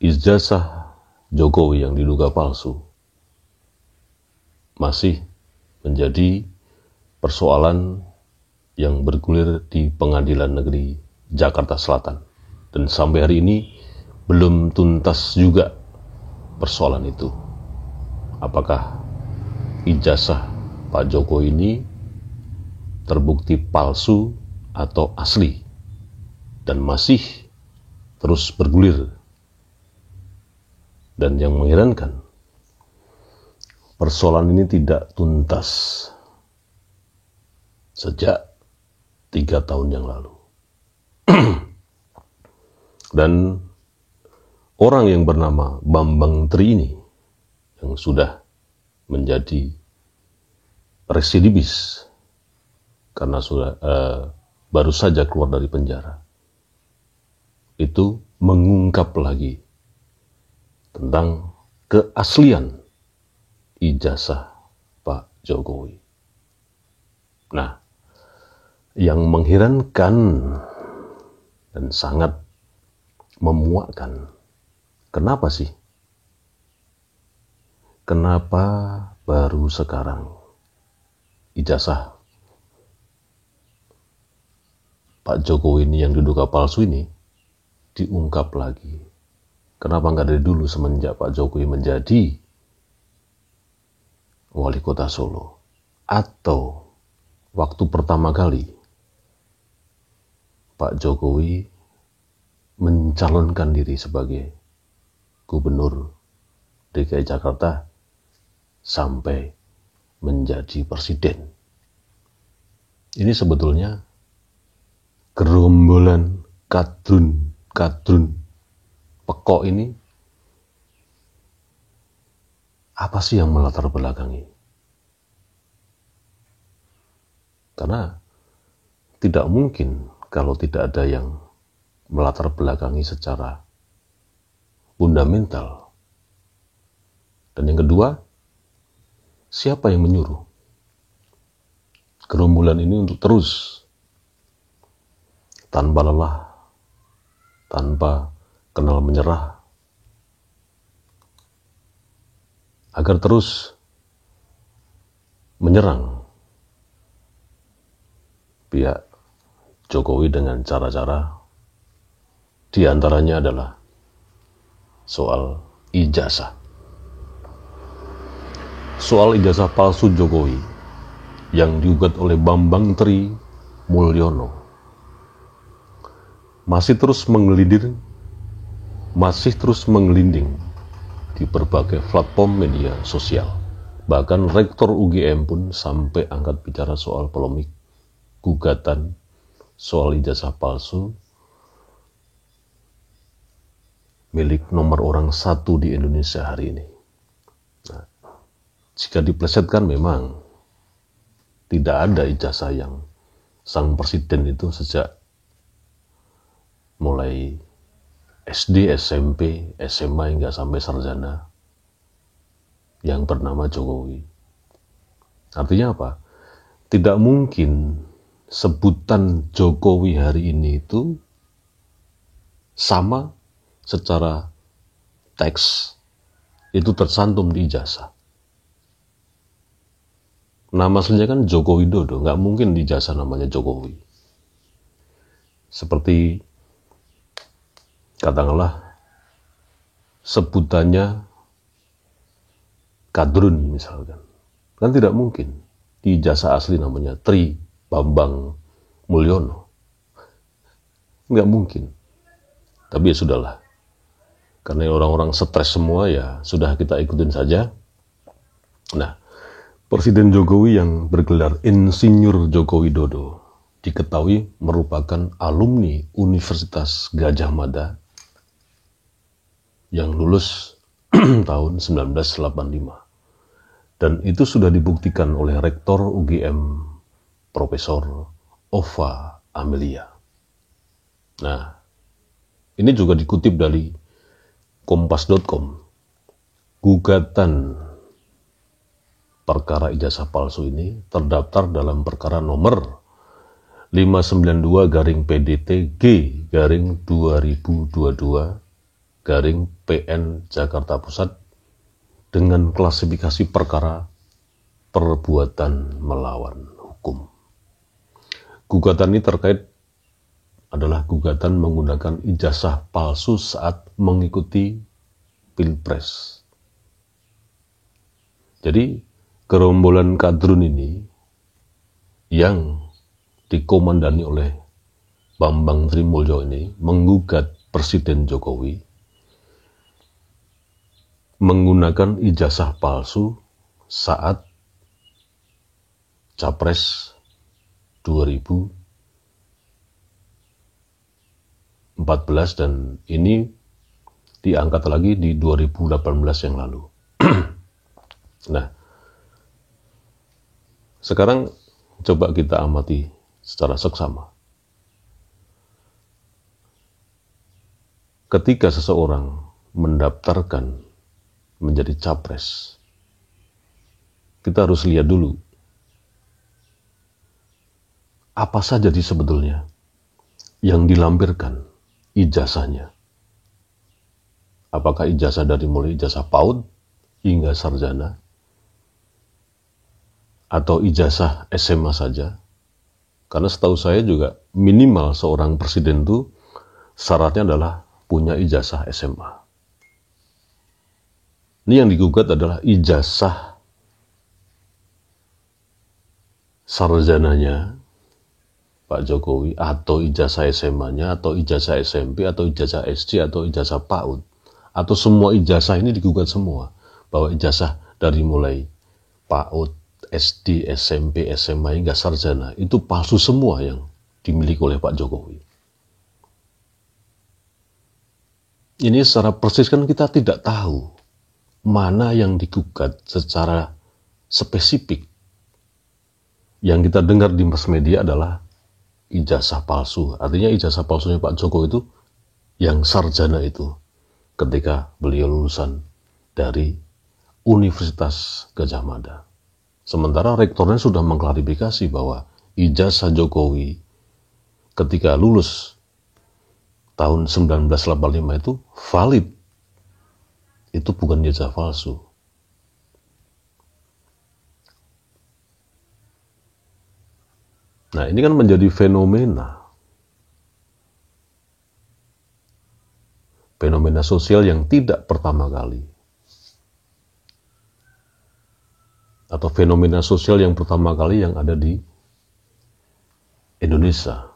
ijazah Jokowi yang diduga palsu masih menjadi persoalan yang bergulir di Pengadilan Negeri Jakarta Selatan. Dan sampai hari ini belum tuntas juga persoalan itu. Apakah ijazah Pak Jokowi ini terbukti palsu atau asli, dan masih terus bergulir. Dan yang mengherankan, persoalan ini tidak tuntas sejak 3 tahun yang lalu. Dan orang yang bernama Bambang Tri ini, yang sudah menjadi residivis karena sudah baru saja keluar dari penjara, itu mengungkap lagi tentang keaslian ijazah Pak Jokowi. Nah, yang mengherankan dan sangat memuakkan, kenapa sih? Kenapa baru sekarang ijazah Pak Jokowi ini yang diduga palsu ini diungkap lagi? Kenapa nggak dari dulu semenjak Pak Jokowi menjadi wali kota Solo? Atau waktu pertama kali Pak Jokowi mencalonkan diri sebagai gubernur DKI Jakarta sampai menjadi presiden? Ini sebetulnya gerombolan kadrun pekok ini apa sih yang melatar belakangi? Karena tidak mungkin kalau tidak ada yang melatar belakangi secara fundamental. Dan yang kedua, siapa yang menyuruh gerombolan ini untuk terus tanpa lelah, tanpa kenal menyerah, agar terus menyerang pihak Jokowi dengan cara-cara diantaranya adalah soal ijazah. Soal ijazah palsu Jokowi yang digugat oleh Bambang Tri Mulyono masih terus menggelinding di berbagai platform media sosial. Bahkan Rektor UGM pun sampai angkat bicara soal polemik gugatan soal ijazah palsu milik nomor orang 1 di Indonesia hari ini. Nah, jika diplesetkan memang tidak ada ijazah yang sang presiden itu sejak mulai SD, SMP, SMA hingga sampai sarjana yang bernama Jokowi. Artinya apa? Tidak mungkin sebutan Jokowi hari ini itu sama secara teks itu tersantum di ijazah. Nama aslinya kan Joko Widodo, nggak mungkin di ijazah namanya Jokowi. Seperti katakanlah sebutannya Kadrun misalkan, kan tidak mungkin di ijazah asli namanya Tri Bambang Mulyono, nggak mungkin. Tapi ya sudahlah, karena orang-orang stres semua, ya sudah, kita ikutin saja. Nah, Presiden Jokowi yang bergelar Insinyur Joko Widodo diketahui merupakan alumni Universitas Gadjah Mada yang lulus tahun 1985. Dan itu sudah dibuktikan oleh Rektor UGM Profesor Ova Amelia. Nah, ini juga dikutip dari Kompas.com. Gugatan perkara ijazah palsu ini terdaftar dalam perkara nomor 592/PDT-G/2022 PN Jakarta Pusat dengan klasifikasi perkara perbuatan melawan hukum. Gugatan ini terkait adalah gugatan menggunakan ijazah palsu saat mengikuti Pilpres. Jadi gerombolan kadrun ini yang dikomandani oleh Bambang Trimulyo ini menggugat Presiden Jokowi menggunakan ijazah palsu saat Capres 2014 dan ini diangkat lagi di 2018 yang lalu. Nah, sekarang coba kita amati secara seksama. Ketika seseorang mendaftarkan menjadi capres, kita harus lihat dulu apa saja sebetulnya yang dilampirkan ijazahnya. Apakah ijazah dari mulai ijazah PAUD hingga sarjana, atau ijazah SMA saja? Karena setahu saya juga minimal seorang presiden itu syaratnya adalah punya ijazah SMA. Ini yang digugat adalah ijazah sarjananya Pak Jokowi, atau ijazah SMA-nya, atau ijazah SMP, atau ijazah SD, atau ijazah PAUD, atau semua ijazah ini digugat semua, bahwa ijazah dari mulai PAUD, SD, SMP, SMA hingga sarjana itu palsu semua yang dimiliki oleh Pak Jokowi. Ini secara persis kan kita tidak tahu mana yang digugat secara spesifik. Yang kita dengar di mass media adalah ijazah palsu. Artinya ijazah palsunya Pak Jokowi itu yang sarjana itu ketika beliau lulusan dari Universitas Gadjah Mada. Sementara rektornya sudah mengklarifikasi bahwa ijazah Jokowi ketika lulus tahun 1985 itu valid. Itu bukan ijazah palsu. Nah, ini kan menjadi fenomena sosial yang tidak pertama kali. Atau fenomena sosial yang pertama kali yang ada di Indonesia.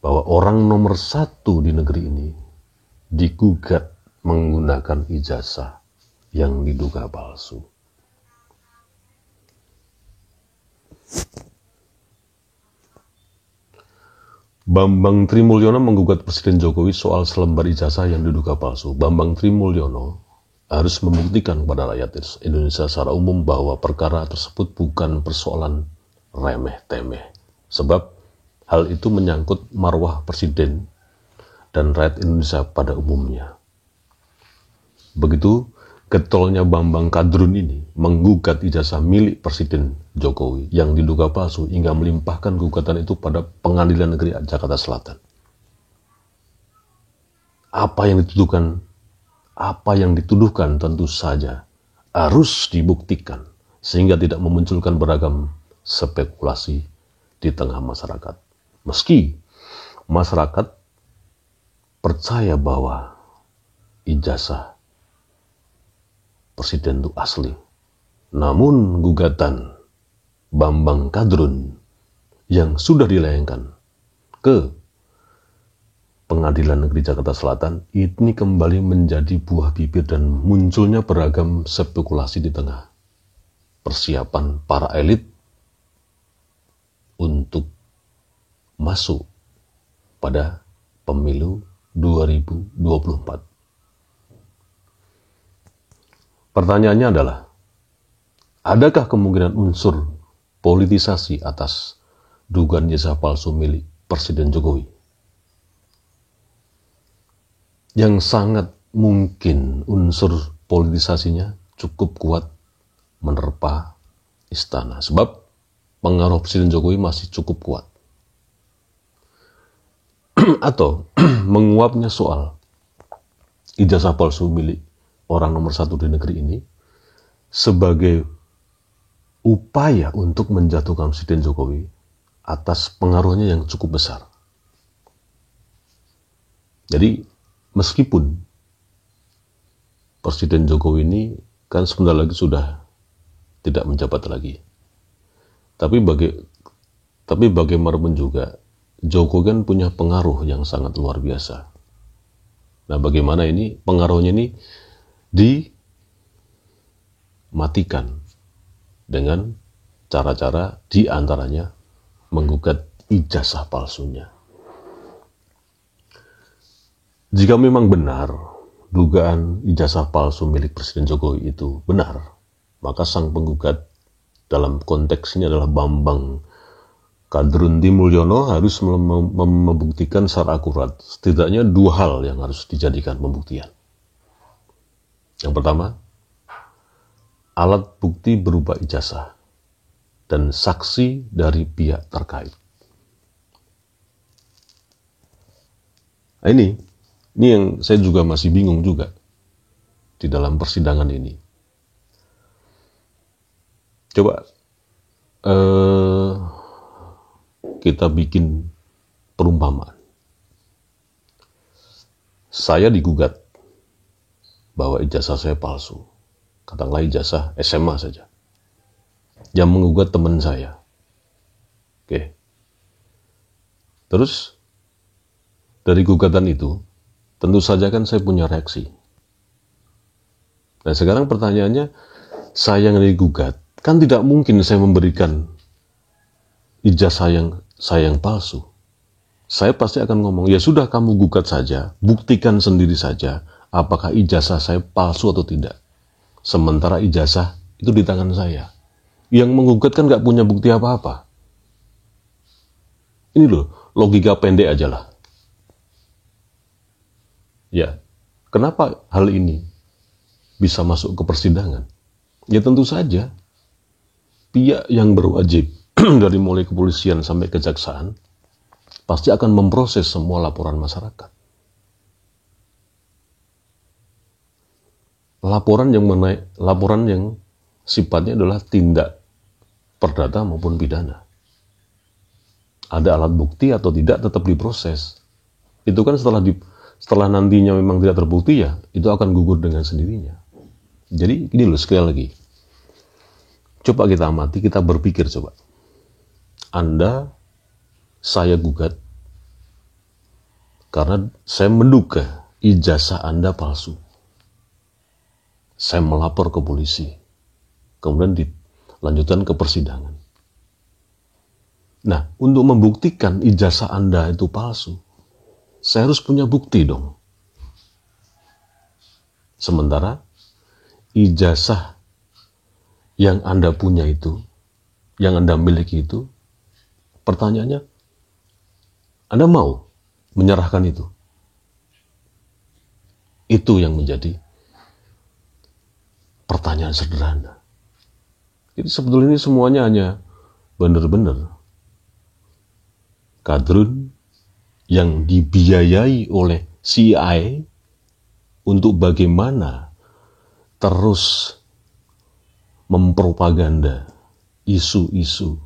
Bahwa orang nomor satu di negeri ini digugat menggunakan ijazah yang diduga palsu. Bambang Trimulyono menggugat Presiden Jokowi soal selembar ijazah yang diduga palsu. Bambang Trimulyono harus membuktikan kepada rakyat Indonesia secara umum bahwa perkara tersebut bukan persoalan remeh-temeh. Sebab hal itu menyangkut marwah Presiden dan rakyat Indonesia pada umumnya. Begitu getolnya Bambang Kadrun ini menggugat ijazah milik Presiden Jokowi yang diduga palsu hingga melimpahkan gugatan itu pada Pengadilan Negeri Jakarta Selatan. Apa yang dituduhkan tentu saja harus dibuktikan sehingga tidak memunculkan beragam spekulasi di tengah masyarakat. Meski masyarakat percaya bahwa ijazah Presiden itu asli. Namun gugatan Bambang Kadrun yang sudah dilayangkan ke Pengadilan Negeri Jakarta Selatan ini kembali menjadi buah bibir dan munculnya beragam spekulasi di tengah persiapan para elit untuk masuk pada pemilu 2024. Pertanyaannya adalah, adakah kemungkinan unsur politisasi atas dugaan ijazah palsu milik Presiden Jokowi? Yang sangat mungkin unsur politisasinya cukup kuat menerpa istana. Sebab pengaruh Presiden Jokowi masih cukup kuat. Atau menguapnya soal ijazah palsu milik orang nomor satu di negeri ini sebagai upaya untuk menjatuhkan Presiden Jokowi atas pengaruhnya yang cukup besar. Jadi meskipun Presiden Jokowi ini kan sebentar lagi sudah tidak menjabat lagi, tapi bagaimanapun juga Jokowi kan punya pengaruh yang sangat luar biasa. Nah, bagaimana ini pengaruhnya ini dimatikan dengan cara-cara diantaranya menggugat ijazah palsunya. Jika memang benar dugaan ijazah palsu milik Presiden Jokowi itu benar, maka sang penggugat dalam konteks ini adalah Bambang Kadrundi Mulyono harus membuktikan secara akurat setidaknya dua hal yang harus dijadikan pembuktian. Yang pertama, alat bukti berupa ijazah dan saksi dari pihak terkait. Nah, ini yang saya juga masih bingung juga di dalam persidangan ini. Coba kita bikin perumpamaan. Saya digugat bahwa ijazah saya palsu. Katakanlah ijazah SMA saja. Yang menggugat teman saya. Oke. Terus dari gugatan itu tentu saja kan saya punya reaksi. Nah, sekarang pertanyaannya, saya yang digugat, kan tidak mungkin saya memberikan ijazah yang palsu. Saya pasti akan ngomong, ya sudah kamu gugat saja, buktikan sendiri saja apakah ijazah saya palsu atau tidak. Sementara ijazah itu di tangan saya. Yang menggugat kan gak punya bukti apa-apa. Ini loh, logika pendek aja lah. Ya, kenapa hal ini bisa masuk ke persidangan? Ya tentu saja, pihak yang berwajib dari mulai kepolisian sampai kejaksaan pasti akan memproses semua laporan masyarakat. Laporan yang sifatnya adalah tindak perdata maupun pidana. Ada alat bukti atau tidak tetap diproses. Itu kan setelah nantinya memang tidak terbukti, ya itu akan gugur dengan sendirinya. Jadi ini loh, sekali lagi, coba kita amati, kita berpikir coba. Saya gugat karena saya menduga ijazah Anda palsu. Saya melapor ke polisi, kemudian dilanjutkan ke persidangan. Nah, untuk membuktikan ijazah Anda itu palsu, saya harus punya bukti dong. Sementara ijazah yang Anda punya itu, yang Anda miliki itu, pertanyaannya, Anda mau menyerahkan itu? Itu yang menjadi pertanyaan sederhana. Jadi sebetulnya ini semuanya hanya benar-benar kadrun yang dibiayai oleh CIA untuk bagaimana terus mempropaganda isu-isu,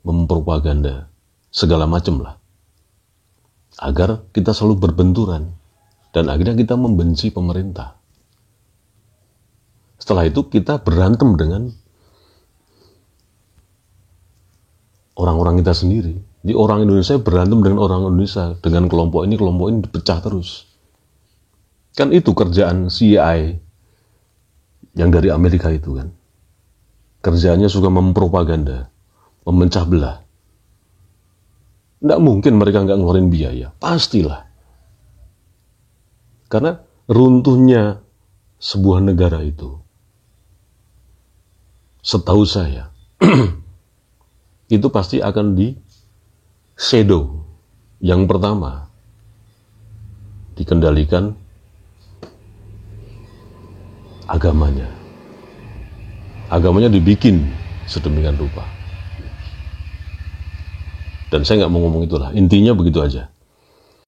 mempropaganda segala macam lah, agar kita selalu berbenturan dan akhirnya kita membenci pemerintah. Setelah itu kita berantem dengan orang-orang kita sendiri. Jadi orang Indonesia berantem dengan orang Indonesia, dengan kelompok ini dipecah terus. Kan itu kerjaan CIA yang dari Amerika itu kan. Kerjaannya suka mempropaganda, memecah belah. Nggak mungkin mereka nggak ngeluarin biaya, pastilah. Karena runtuhnya sebuah negara itu, setahu saya, itu pasti akan di shadow. Yang pertama, dikendalikan agamanya. Agamanya dibikin sedemikian rupa. Dan saya nggak mau ngomong itulah, intinya begitu aja.